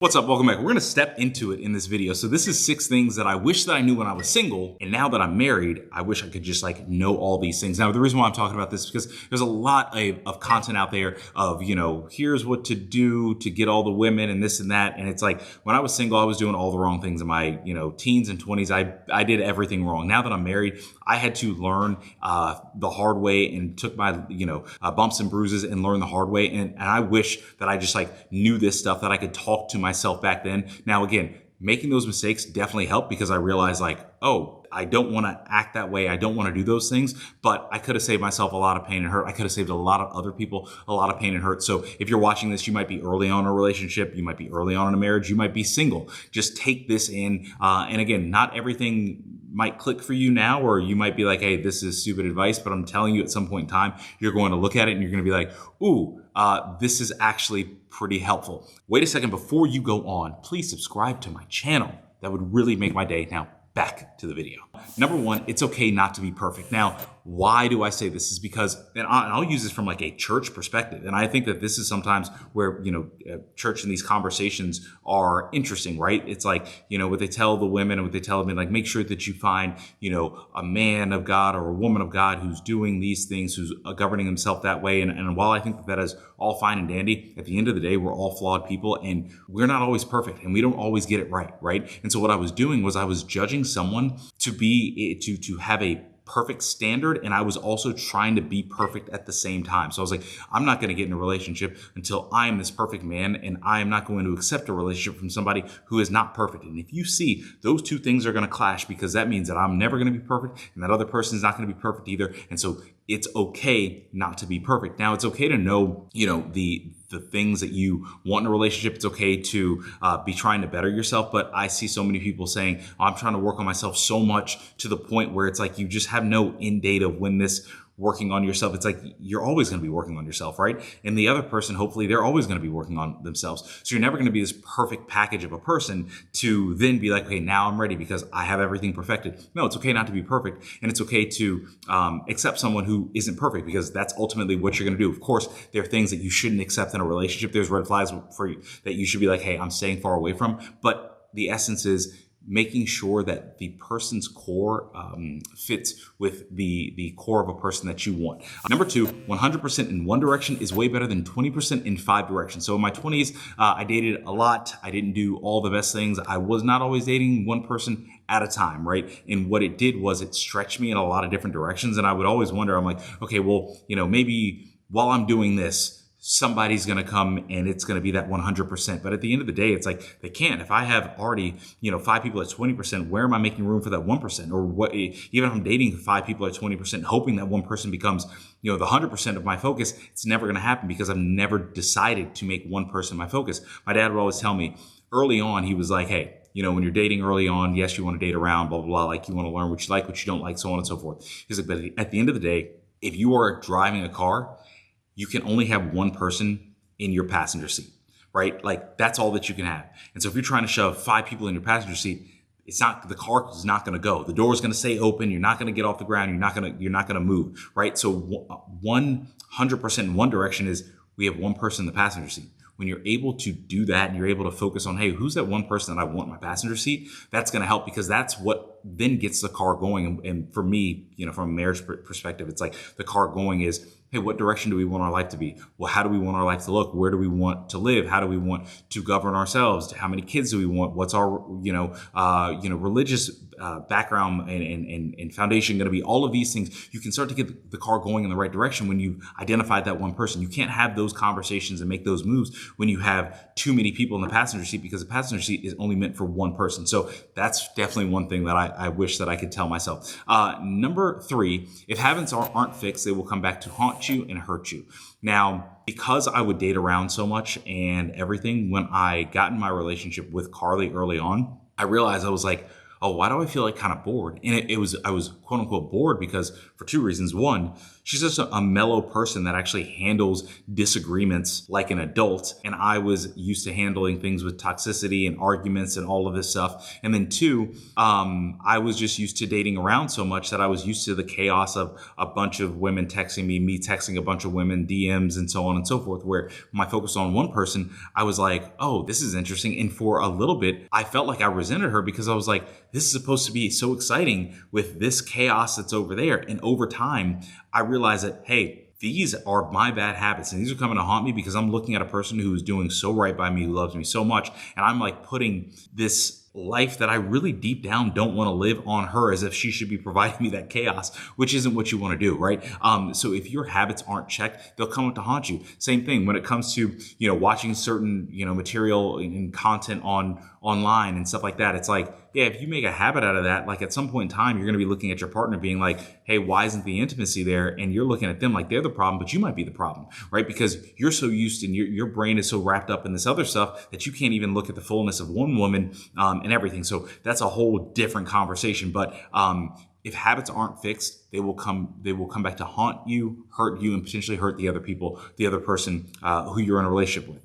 What's up? Welcome back. We're going to step into it in this video. So this is 6 things that I wish that I knew when I was single. And now that I'm married, I wish I could just know all these things. Now, the reason why I'm talking about this is because there's a lot of content out there of, here's what to do to get all the women and this and that. And it's like, when I was single, I was doing all the wrong things in my, teens and 20s. I did everything wrong. Now that I'm married, I had to learn the hard way and took my, bumps and bruises and learned the hard way. And I wish that I just knew this stuff, that I could talk to myself back then. Now, again, making those mistakes definitely helped because I realized I don't want to act that way. I don't want to do those things, but I could have saved myself a lot of pain and hurt. I could have saved a lot of other people a lot of pain and hurt. So if you're watching this, you might be early on in a relationship. You might be early on in a marriage. You might be single. Just take this in. And again, not everything might click for you now, or you might be like, hey, this is stupid advice, but I'm telling you at some point in time, you're going to look at it and you're going to be like, ooh, this is actually pretty helpful. Wait a second, before you go on, please subscribe to my channel. That would really make my day. Now, back to the video. Number 1, it's okay not to be perfect. Now, why do I say this? Is because, and I'll use this from a church perspective. And I think that this is sometimes where, church and these conversations are interesting, right? It's what they tell the women and what they tell them, make sure that you find, a man of God or a woman of God who's doing these things, who's governing himself that way. And while I think that is all fine and dandy, at the end of the day, we're all flawed people and we're not always perfect and we don't always get it right? And so what I was doing was I was judging someone to have a perfect standard, and I was also trying to be perfect at the same time. So I was like, I'm not going to get in a relationship until I am this perfect man, and I am not going to accept a relationship from somebody who is not perfect. And if you see, those two things are going to clash, because that means that I'm never going to be perfect and that other person is not going to be perfect either. And so it's okay not to be perfect. Now, it's okay to know, the things that you want in a relationship. It's okay to be trying to better yourself. But I see so many people saying, I'm trying to work on myself so much to the point where it's you just have no end date of when this working on yourself. It's you're always going to be working on yourself, right? And the other person, hopefully, they're always going to be working on themselves. So you're never going to be this perfect package of a person to then be like, okay, now I'm ready because I have everything perfected. No, it's okay not to be perfect. And it's okay to accept someone who isn't perfect, because that's ultimately what you're going to do. Of course, there are things that you shouldn't accept in a relationship. There's red flags for you that you should be like, hey, I'm staying far away from. But the essence is making sure that the person's core fits with the core of a person that you want. Number 2, 100% in one direction is way better than 20% in 5 directions. So in my 20s, I dated a lot. I didn't do all the best things. I was not always dating one person at a time, right? And what it did was it stretched me in a lot of different directions. And I would always wonder, I'm like, okay, well, maybe while I'm doing this, somebody's going to come and it's going to be that 100%. But at the end of the day, it's they can't. If I have already, 5 people at 20%, where am I making room for that 1%? Or what, even if I'm dating 5 people at 20%, hoping that one person becomes, the 100% of my focus, it's never going to happen because I've never decided to make one person my focus. My dad would always tell me early on, he was like, hey, when you're dating early on, yes, you want to date around, blah, blah, blah. You want to learn what you like, what you don't like, so on and so forth. He's like, but at the end of the day, if you are driving a car, you can only have one person in your passenger seat, right? That's all that you can have. And so if you're trying to shove 5 people in your passenger seat, the car is not going to go. The door is going to stay open. You're not going to get off the ground. You're not going to move, right? So 100% in one direction is we have one person in the passenger seat. When you're able to do that and you're able to focus on, hey, who's that one person that I want in my passenger seat? That's going to help, because that's what then gets the car going. And for me, from a marriage perspective, it's the car going is, hey, what direction do we want our life to be? Well, how do we want our life to look? Where do we want to live? How do we want to govern ourselves? How many kids do we want? What's our, religious background and foundation going to be? All of these things, you can start to get the car going in the right direction when you identify that one person. You can't have those conversations and make those moves when you have too many people in the passenger seat, because the passenger seat is only meant for one person. So that's definitely one thing that I wish that I could tell myself. Number 3, if habits aren't fixed, they will come back to haunt you and hurt you. Now, because I would date around so much and everything, when I got in my relationship with Carly early on, I realized I was like, oh, why do I feel kind of bored? And I was quote unquote bored because for 2 reasons. One, she's just a mellow person that actually handles disagreements like an adult. And I was used to handling things with toxicity and arguments and all of this stuff. And then two, I was just used to dating around so much that I was used to the chaos of a bunch of women texting me texting a bunch of women, DMs, and so on and so forth, where my focus on one person, I was like, oh, this is interesting. And for a little bit, I felt like I resented her because I was like, this is supposed to be so exciting with this chaos that's over there. And over time, I realized that, hey, these are my bad habits and these are coming to haunt me because I'm looking at a person who is doing so right by me, who loves me so much. And I'm like putting this life that I really deep down don't want to live on her as if she should be providing me that chaos, which isn't what you want to do, right? So if your habits aren't checked, they'll come up to haunt you. Same thing when it comes to, watching certain, material and content online and stuff like that. It's like, yeah, if you make a habit out of that, like at some point in time, you're going to be looking at your partner being like, hey, why isn't the intimacy there? And you're looking at them like they're the problem, but you might be the problem, right? Because you're so used and your brain is so wrapped up in this other stuff that you can't even look at the fullness of one woman and everything. So that's a whole different conversation. But if habits aren't fixed, they will come back to haunt you, hurt you, and potentially hurt the other people, the other person who you're in a relationship with.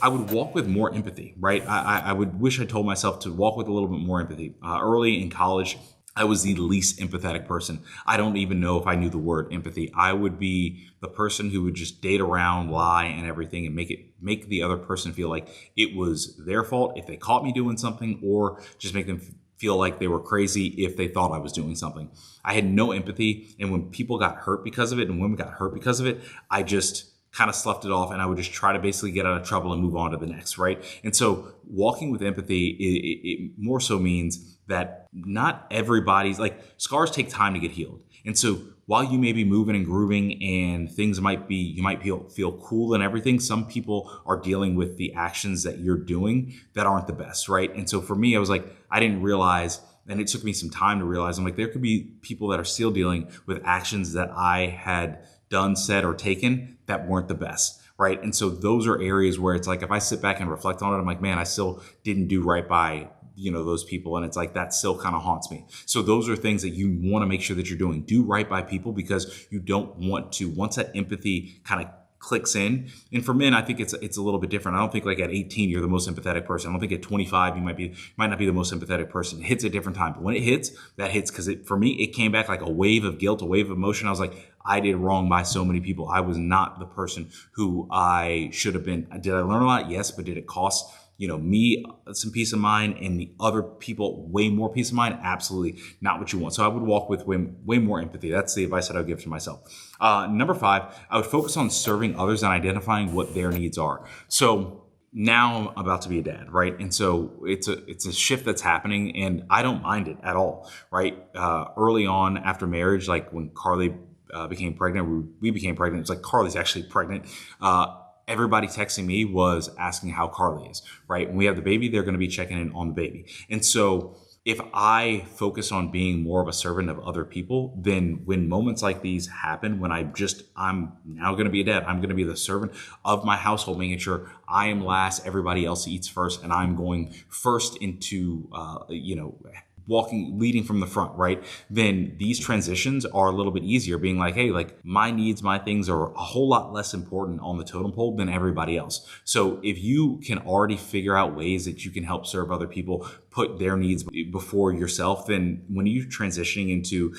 I would walk with more empathy, right? I would wish I told myself to walk with a little bit more empathy. Early in college, I was the least empathetic person. I don't even know if I knew the word empathy. I would be the person who would just date around, lie, and everything, and make the other person feel like it was their fault if they caught me doing something, or just make them feel like they were crazy if they thought I was doing something. I had no empathy, and when people got hurt because of it, and women got hurt because of it, I just kind of sloughed it off, and I would just try to basically get out of trouble and move on to the next, right? And so walking with empathy, it more so means that not everybody's, like, scars take time to get healed. And so while you may be moving and grooving and things might be, you might feel cool and everything, some people are dealing with the actions that you're doing that aren't the best, right? And so for me, I was like, I didn't realize, and it took me some time to realize, I'm like, there could be people that are still dealing with actions that I had done, said, or taken that weren't the best, right? And so those are areas where it's like, if I sit back and reflect on it, I'm like, man, I still didn't do right by, those people. And it's like, that still kind of haunts me. So those are things that you want to make sure that you're doing. Do right by people, because you don't want to, once that empathy kind of clicks in. And for men, I think it's a little bit different. I don't think like at 18 you're the most empathetic person. I don't think at 25 you might not be the most empathetic person. It hits at different time. But when it hits, that hits, because for me it came back like a wave of guilt, a wave of emotion. I was like, I did wrong by so many people. I was not the person who I should have been. Did I learn a lot? Yes, but did it cost me some peace of mind and the other people way more peace of mind? Absolutely not what you want. So I would walk with way more empathy. That's the advice that I would give to myself. Number 5, I would focus on serving others and identifying what their needs are. So now I'm about to be a dad, right? And so it's a shift that's happening, and I don't mind it at all, right? Early on after marriage, like when Carly became pregnant, we became pregnant. It's like Carly's actually pregnant. Everybody texting me was asking how Carly is, right? When we have the baby, they're going to be checking in on the baby. And so if I focus on being more of a servant of other people, then when moments like these happen, when I'm now going to be a dad, I'm going to be the servant of my household, making sure I am last, everybody else eats first, and I'm going first into, leading from the front, right? Then these transitions are a little bit easier, being like, hey, like my needs, my things are a whole lot less important on the totem pole than everybody else. So if you can already figure out ways that you can help serve other people, put their needs before yourself, then when you're transitioning into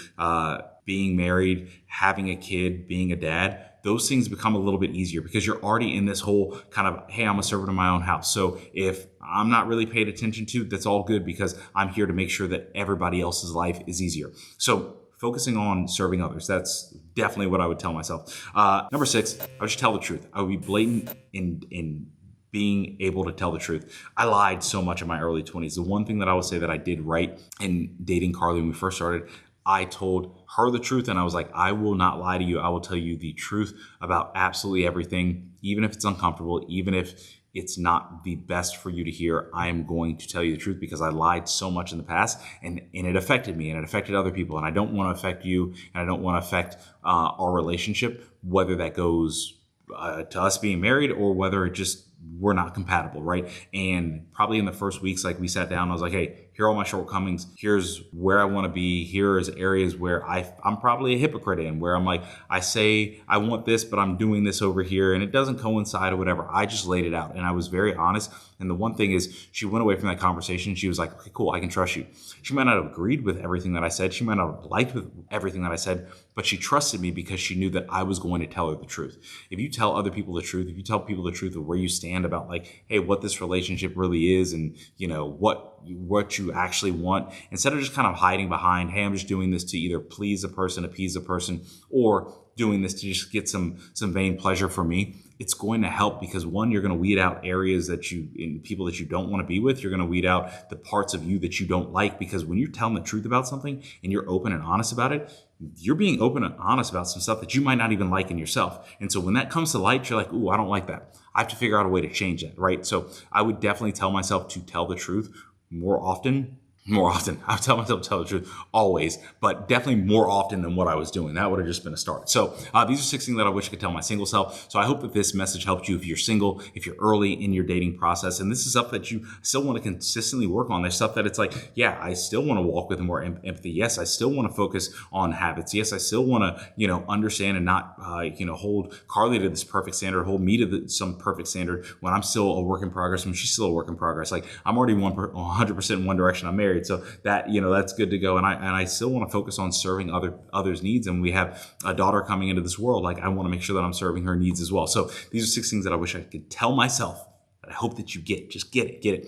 being married, having a kid, being a dad, those things become a little bit easier because you're already in this whole kind of, hey, I'm a servant of my own house. So if I'm not really paid attention to, that's all good, because I'm here to make sure that everybody else's life is easier. So focusing on serving others, that's definitely what I would tell myself. Number 6, I would just tell the truth. I would be blatant in being able to tell the truth. I lied so much in my early 20s. The one thing that I would say that I did right in dating Carly when we first started, I told her the truth, and I was like, I will not lie to you. I will tell you the truth about absolutely everything, even if it's uncomfortable, even if it's not the best for you to hear. I am going to tell you the truth because I lied so much in the past, and it affected me and it affected other people. And I don't want to affect you, and I don't want to affect our relationship, whether that goes to us being married or whether it just we're not compatible, right? And probably in the first weeks, like we sat down, I was like, hey, here are all my shortcomings. Here's where I want to be. Here is areas where I'm probably a hypocrite in, where I'm like, I say I want this, but I'm doing this over here and it doesn't coincide or whatever. I just laid it out and I was very honest. And the one thing is, she went away from that conversation. She was like, okay, cool, I can trust you. She might not have agreed with everything that I said. She might not have liked with everything that I said, but she trusted me because she knew that I was going to tell her the truth. If you tell other people the truth, if you tell people the truth of where you stand about like, hey, what this relationship really is and, you know, what you actually want, instead of just kind of hiding behind, hey, I'm just doing this to either please a person, appease a person, or doing this to just get some vain pleasure from me, it's going to help because one, you're going to weed out areas in people that you don't want to be with. You're going to weed out the parts of you that you don't like, because when you're telling the truth about something and you're open and honest about it, you're being open and honest about some stuff that you might not even like in yourself. And so when that comes to light, you're like, ooh, I don't like that. I have to figure out a way to change that, right? So I would definitely tell myself to tell the truth more often. I tell myself to tell the truth always, but definitely more often than what I was doing. That would have just been a start. So these are 6 things that I wish I could tell my single self. So I hope that this message helped you if you're single, if you're early in your dating process. And this is stuff that you still want to consistently work on. There's stuff that it's like, yeah, I still want to walk with more empathy. Yes, I still want to focus on habits. Yes, I still want to, understand and not, hold Carly to this perfect standard, hold me to some perfect standard when I'm still a work in progress, when she's still a work in progress. Like I'm already 100% in one direction. I'm married. So that, that's good to go. And I still want to focus on serving others' needs. And we have a daughter coming into this world. Like I want to make sure that I'm serving her needs as well. So these are 6 things that I wish I could tell myself that I hope that you get. Just get it.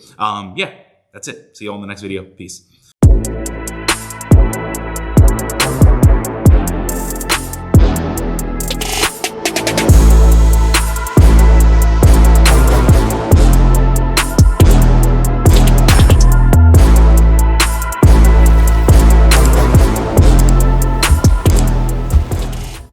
Yeah, that's it. See you all in the next video. Peace.